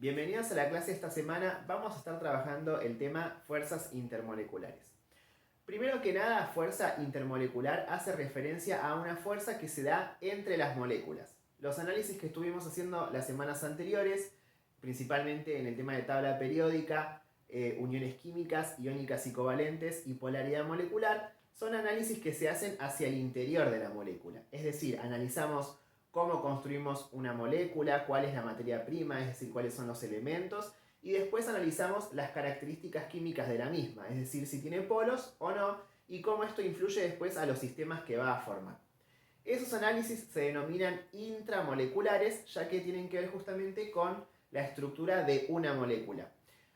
Bienvenidos a la clase de esta semana. Vamos a estar trabajando el tema fuerzas intermoleculares. Primero que nada, fuerza intermolecular hace referencia a una fuerza que se da entre las moléculas. Los análisis que estuvimos haciendo las semanas anteriores, principalmente en el tema de tabla periódica, uniones químicas, iónicas y covalentes y polaridad molecular, son análisis que se hacen hacia el interior de la molécula. Es decir, analizamos cómo construimos una molécula, cuál es la materia prima, es decir, cuáles son los elementos, y después analizamos las características químicas de la misma, es decir, si tiene polos o no, y cómo esto influye después a los sistemas que va a formar. Esos análisis se denominan intramoleculares, ya que tienen que ver justamente con la estructura de una molécula.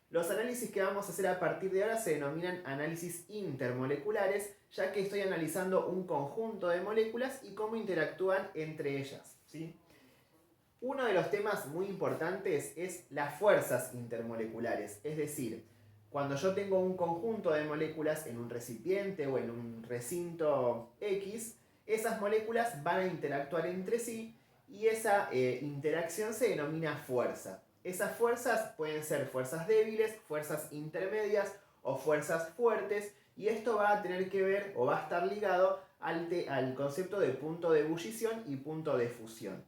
Los análisis que vamos a hacer a partir de ahora se denominan análisis intermoleculares, ya que estoy analizando un conjunto de moléculas y cómo interactúan entre ellas, ¿sí? Uno de los temas muy importantes es las fuerzas intermoleculares, es decir, cuando yo tengo un conjunto de moléculas en un recipiente o en un recinto X, esas moléculas van a interactuar entre sí y esa interacción se denomina fuerza. Esas fuerzas pueden ser fuerzas débiles, fuerzas intermedias o fuerzas fuertes, y esto va a tener que ver o va a estar ligado al concepto de punto de ebullición y punto de fusión.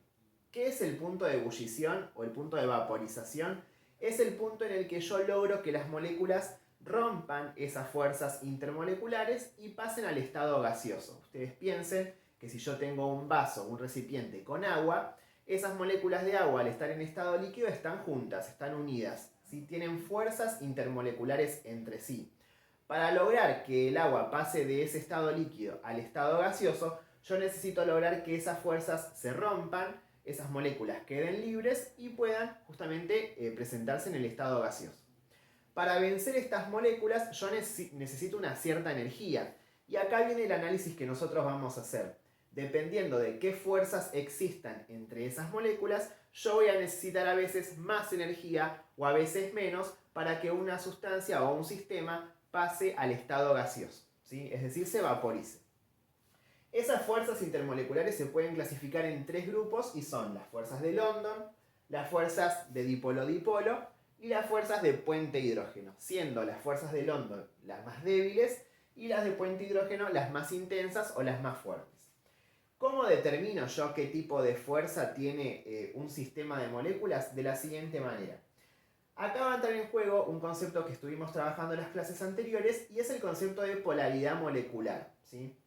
¿Qué es el punto de ebullición o el punto de vaporización? Es el punto en el que yo logro que las moléculas rompan esas fuerzas intermoleculares y pasen al estado gaseoso. Ustedes piensen que si yo tengo un vaso, un recipiente con agua, esas moléculas de agua al estar en estado líquido están juntas, están unidas, ¿sí? Tienen fuerzas intermoleculares entre sí. Para lograr que el agua pase de ese estado líquido al estado gaseoso, yo necesito lograr que esas fuerzas se rompan, esas moléculas queden libres y puedan justamente presentarse en el estado gaseoso. Para vencer estas moléculas yo necesito una cierta energía, y acá viene el análisis que nosotros vamos a hacer. Dependiendo de qué fuerzas existan entre esas moléculas, yo voy a necesitar a veces más energía o a veces menos para que una sustancia o un sistema pase al estado gaseoso, ¿sí? Es decir, se vaporice. Esas fuerzas intermoleculares se pueden clasificar en tres grupos y son las fuerzas de London, las fuerzas de dipolo-dipolo y las fuerzas de puente hidrógeno, siendo las fuerzas de London las más débiles y las de puente hidrógeno las más intensas o las más fuertes. ¿Cómo determino yo qué tipo de fuerza tiene un sistema de moléculas? De la siguiente manera. Acá va a entrar en juego un concepto que estuvimos trabajando en las clases anteriores y es el concepto de polaridad molecular, ¿sí?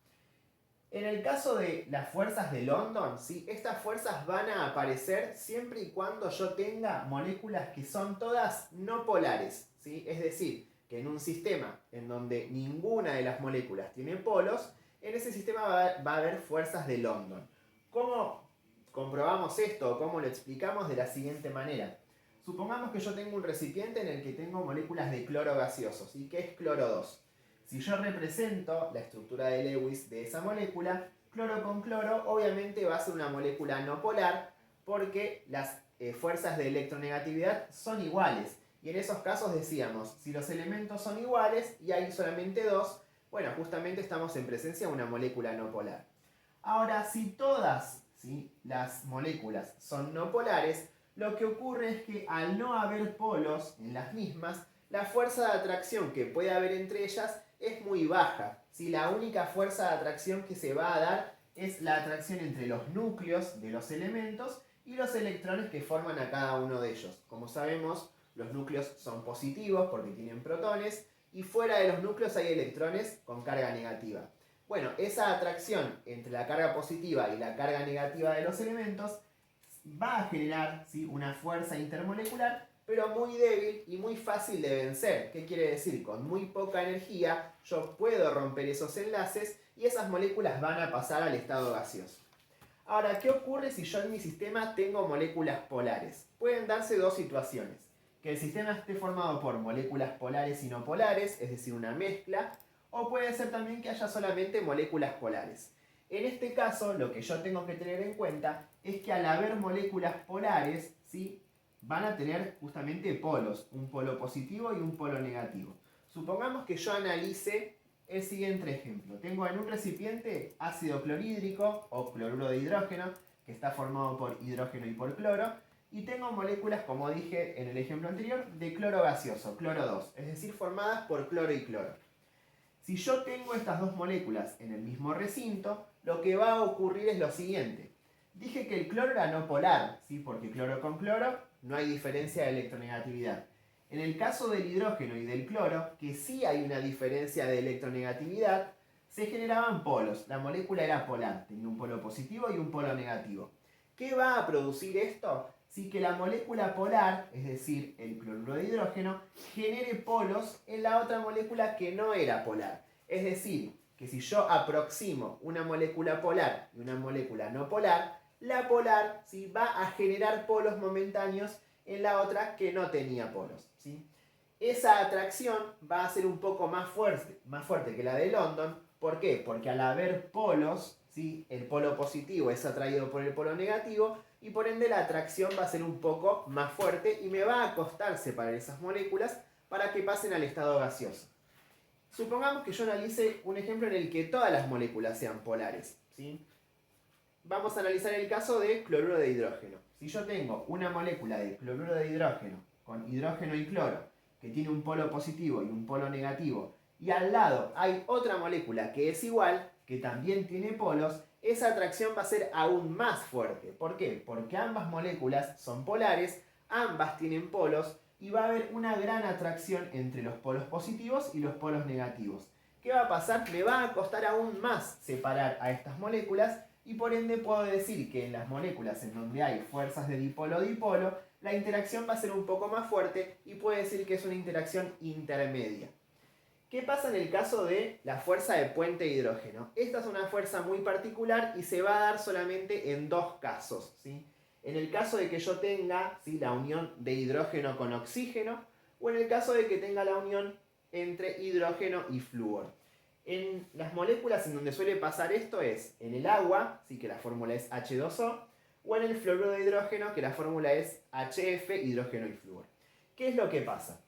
En el caso de las fuerzas de London, ¿sí? Estas fuerzas van a aparecer siempre y cuando yo tenga moléculas que son todas no polares, ¿sí? Es decir, que en un sistema en donde ninguna de las moléculas tiene polos, en ese sistema va a haber fuerzas de London. ¿Cómo comprobamos esto o cómo lo explicamos? De la siguiente manera. Supongamos que yo tengo un recipiente en el que tengo moléculas de cloro gaseoso, ¿sí? Que es cloro 2. Si yo represento la estructura de Lewis de esa molécula, cloro con cloro obviamente va a ser una molécula no polar porque las fuerzas de electronegatividad son iguales. Y en esos casos decíamos, si los elementos son iguales y hay solamente dos, bueno, justamente estamos en presencia de una molécula no polar. Ahora, si todas, ¿sí?, las moléculas son no polares, lo que ocurre es que al no haber polos en las mismas, la fuerza de atracción que puede haber entre ellas es muy baja, ¿sí? La única fuerza de atracción que se va a dar es la atracción entre los núcleos de los elementos y los electrones que forman a cada uno de ellos. Como sabemos, los núcleos son positivos porque tienen protones y fuera de los núcleos hay electrones con carga negativa. Bueno, esa atracción entre la carga positiva y la carga negativa de los elementos va a generar, ¿sí?, una fuerza intermolecular, pero muy débil y muy fácil de vencer. ¿Qué quiere decir? Con muy poca energía yo puedo romper esos enlaces y esas moléculas van a pasar al estado gaseoso. Ahora, ¿qué ocurre si yo en mi sistema tengo moléculas polares? Pueden darse dos situaciones. Que el sistema esté formado por moléculas polares y no polares, es decir, una mezcla, o puede ser también que haya solamente moléculas polares. En este caso, lo que yo tengo que tener en cuenta es que al haber moléculas polares, ¿sí?, van a tener justamente polos, un polo positivo y un polo negativo. Supongamos que yo analice el siguiente ejemplo. Tengo en un recipiente ácido clorhídrico o cloruro de hidrógeno, que está formado por hidrógeno y por cloro, y tengo moléculas, como dije en el ejemplo anterior, de cloro gaseoso, cloro 2, es decir, formadas por cloro y cloro. Si yo tengo estas dos moléculas en el mismo recinto, lo que va a ocurrir es lo siguiente. Dije que el cloro era no polar, ¿sí? Porque cloro con cloro no hay diferencia de electronegatividad. En el caso del hidrógeno y del cloro, que sí hay una diferencia de electronegatividad, se generaban polos. La molécula era polar, tenía un polo positivo y un polo negativo. ¿Qué va a producir esto? Sí, que la molécula polar, es decir, el cloruro de hidrógeno, genere polos en la otra molécula que no era polar. Es decir, que si yo aproximo una molécula polar y una molécula no polar, la polar, ¿sí?, va a generar polos momentáneos en la otra que no tenía polos, ¿sí? Esa atracción va a ser un poco más fuerte que la de London. ¿Por qué? Porque al haber polos, ¿sí?, el polo positivo es atraído por el polo negativo y por ende la atracción va a ser un poco más fuerte y me va a costar separar esas moléculas para que pasen al estado gaseoso. Supongamos que yo analice un ejemplo en el que todas las moléculas sean polares, ¿sí? Vamos a analizar el caso de cloruro de hidrógeno. Si yo tengo una molécula de cloruro de hidrógeno con hidrógeno y cloro que tiene un polo positivo y un polo negativo, y al lado hay otra molécula que es igual, que también tiene polos, esa atracción va a ser aún más fuerte. ¿Por qué? Porque ambas moléculas son polares, ambas tienen polos, y va a haber una gran atracción entre los polos positivos y los polos negativos. ¿Qué va a pasar? Me va a costar aún más separar a estas moléculas y por ende puedo decir que en las moléculas en donde hay fuerzas de dipolo-dipolo, la interacción va a ser un poco más fuerte y puede decir que es una interacción intermedia. ¿Qué pasa en el caso de la fuerza de puente de hidrógeno? Esta es una fuerza muy particular y se va a dar solamente en dos casos, ¿sí? En el caso de que yo tenga, ¿sí?, la unión de hidrógeno con oxígeno, o en el caso de que tenga la unión entre hidrógeno y flúor. En las moléculas en donde suele pasar esto es en el agua, ¿sí?, que la fórmula es H2O, o en el fluoruro de hidrógeno, que la fórmula es HF, hidrógeno y flúor. ¿Qué es lo que pasa?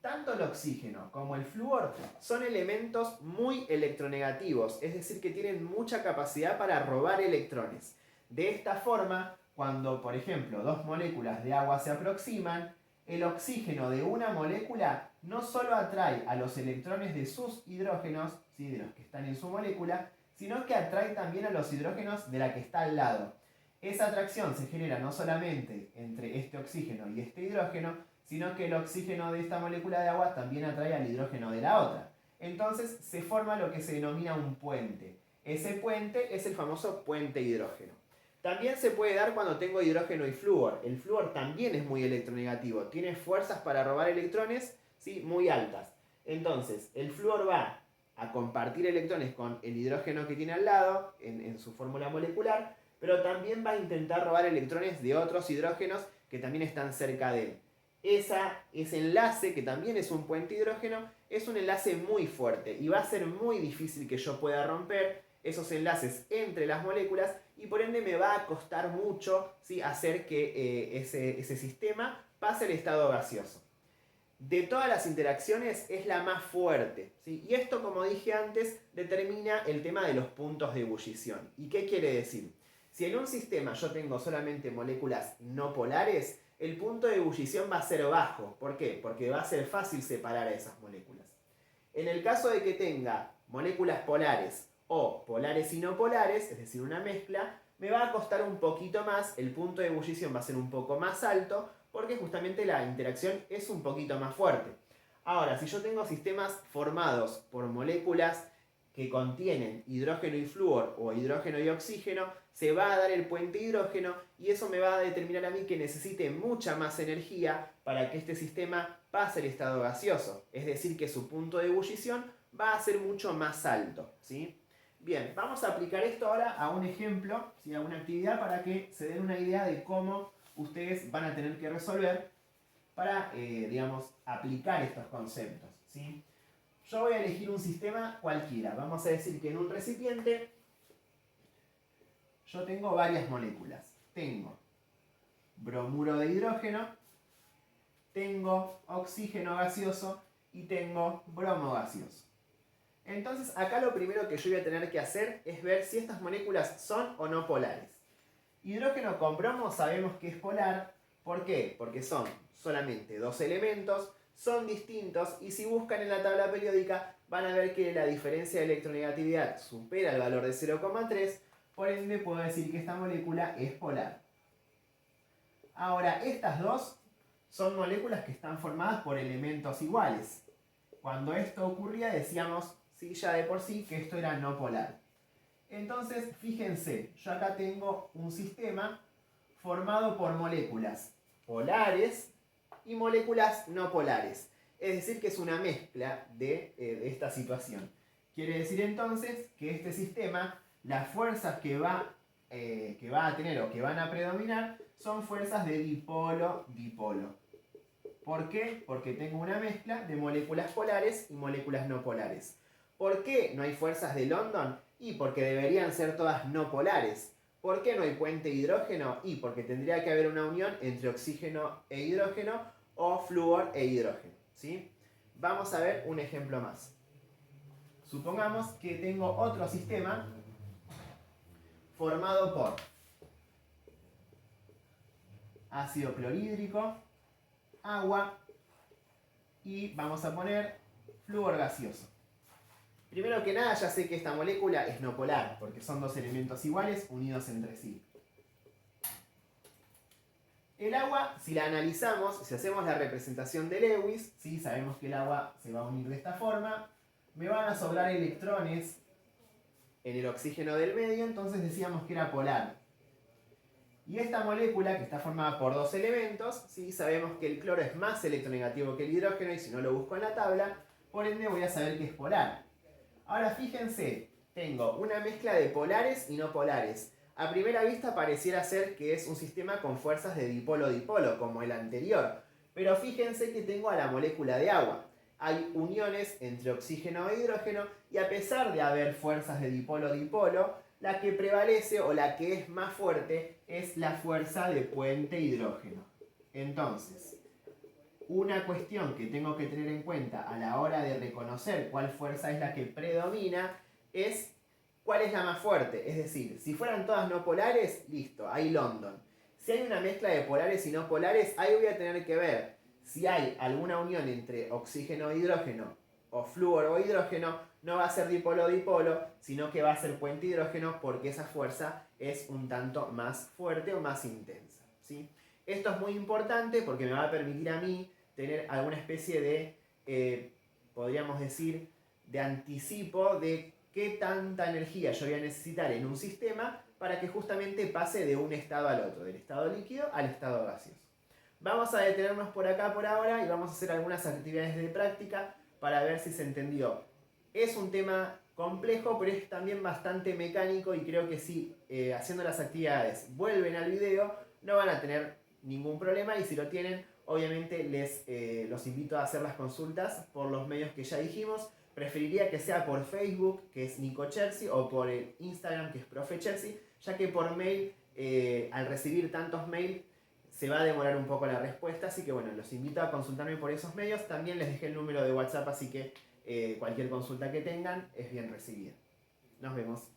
Tanto el oxígeno como el flúor son elementos muy electronegativos, es decir, que tienen mucha capacidad para robar electrones. De esta forma, cuando, por ejemplo, dos moléculas de agua se aproximan, el oxígeno de una molécula no solo atrae a los electrones de sus hidrógenos, ¿sí?, de los que están en su molécula, sino que atrae también a los hidrógenos de la que está al lado. Esa atracción se genera no solamente entre este oxígeno y este hidrógeno, sino que el oxígeno de esta molécula de agua también atrae al hidrógeno de la otra. Entonces se forma lo que se denomina un puente. Ese puente es el famoso puente hidrógeno. También se puede dar cuando tengo hidrógeno y flúor. El flúor también es muy electronegativo, tiene fuerzas para robar electrones, ¿sí?, muy altas. Entonces, el flúor va a compartir electrones con el hidrógeno que tiene al lado, en su fórmula molecular, pero también va a intentar robar electrones de otros hidrógenos que también están cerca de él. Ese enlace, que también es un puente hidrógeno, es un enlace muy fuerte y va a ser muy difícil que yo pueda romper esos enlaces entre las moléculas y por ende me va a costar mucho, ¿sí?, hacer que ese sistema pase al estado gaseoso. De todas las interacciones es la más fuerte, ¿sí? Y esto, como dije antes, determina el tema de los puntos de ebullición. ¿Y qué quiere decir? Si en un sistema yo tengo solamente moléculas no polares, el punto de ebullición va a ser bajo. ¿Por qué? Porque va a ser fácil separar a esas moléculas. En el caso de que tenga moléculas polares o polares y no polares, es decir, una mezcla, me va a costar un poquito más, el punto de ebullición va a ser un poco más alto, porque justamente la interacción es un poquito más fuerte. Ahora, si yo tengo sistemas formados por moléculas que contienen hidrógeno y flúor o hidrógeno y oxígeno, se va a dar el puente hidrógeno y eso me va a determinar a mí que necesite mucha más energía para que este sistema pase al estado gaseoso. Es decir, que su punto de ebullición va a ser mucho más alto, ¿sí? Bien, vamos a aplicar esto ahora a un ejemplo, ¿sí?, a una actividad para que se den una idea de cómo ustedes van a tener que resolver para, digamos, aplicar estos conceptos, ¿sí? Yo voy a elegir un sistema cualquiera. Vamos a decir que en un recipiente yo tengo varias moléculas. Tengo bromuro de hidrógeno, tengo oxígeno gaseoso y tengo bromo gaseoso. Entonces acá lo primero que yo voy a tener que hacer es ver si estas moléculas son o no polares. Hidrógeno con bromo sabemos que es polar ¿Por qué? Porque son solamente dos elementos, son distintos y si buscan en la tabla periódica van a ver que la diferencia de electronegatividad supera el valor de 0,3, por ende puedo decir que esta molécula es polar. Ahora, estas dos son moléculas que están formadas por elementos iguales. Cuando esto ocurría decíamos, sí, ya de por sí, que esto era no polar. Entonces, fíjense, yo acá tengo un sistema formado por moléculas polares y moléculas no polares. Es decir, que es una mezcla de esta situación. Quiere decir entonces que este sistema, las fuerzas que va a tener o que van a predominar son fuerzas de dipolo-dipolo. ¿Por qué? Porque tengo una mezcla de moléculas polares y moléculas no polares. ¿Por qué no hay fuerzas de London? Y porque deberían ser todas no polares. ¿Por qué no hay puente hidrógeno? Y porque tendría que haber una unión entre oxígeno e hidrógeno o flúor e hidrógeno, ¿sí? Vamos a ver un ejemplo más. Supongamos que tengo otro sistema formado por ácido clorhídrico, agua y vamos a poner flúor gaseoso. Primero que nada ya sé que esta molécula es no polar, porque son dos elementos iguales unidos entre sí. El agua, si la analizamos, si hacemos la representación de Lewis, ¿sí? Sabemos que el agua se va a unir de esta forma, me van a sobrar electrones en el oxígeno del medio, entonces decíamos que era polar. Y esta molécula, que está formada por dos elementos, ¿sí? Sabemos que el cloro es más electronegativo que el hidrógeno, y si no lo busco en la tabla, por ende voy a saber que es polar. Ahora fíjense, tengo una mezcla de polares y no polares. A primera vista pareciera ser que es un sistema con fuerzas de dipolo-dipolo, como el anterior. Pero fíjense que tengo a la molécula de agua. Hay uniones entre oxígeno e hidrógeno y a pesar de haber fuerzas de dipolo-dipolo, la que prevalece o la que es más fuerte es la fuerza de puente hidrógeno. Entonces, una cuestión que tengo que tener en cuenta a la hora de reconocer cuál fuerza es la que predomina es cuál es la más fuerte. Es decir, si fueran todas no polares, listo, hay London. Si hay una mezcla de polares y no polares, ahí voy a tener que ver si hay alguna unión entre oxígeno e hidrógeno o flúor o hidrógeno. No va a ser dipolo-dipolo, sino que va a ser puente hidrógeno porque esa fuerza es un tanto más fuerte o más intensa, ¿sí? Esto es muy importante porque me va a permitir a mí tener alguna especie de, podríamos decir, de anticipo de qué tanta energía yo voy a necesitar en un sistema para que justamente pase de un estado al otro, del estado líquido al estado gaseoso. Vamos a detenernos por acá por ahora y vamos a hacer algunas actividades de práctica para ver si se entendió. Es un tema complejo, pero es también bastante mecánico y creo que si haciendo las actividades vuelven al video no van a tener ningún problema, y si lo tienen, obviamente los invito a hacer las consultas por los medios que ya dijimos. Preferiría que sea por Facebook, que es Nico Chersi, o por el Instagram, que es Profe Chersi, ya que por mail, al recibir tantos mails, se va a demorar un poco la respuesta, así que bueno, los invito a consultarme por esos medios. También les dejé el número de WhatsApp, así que cualquier consulta que tengan es bien recibida. Nos vemos.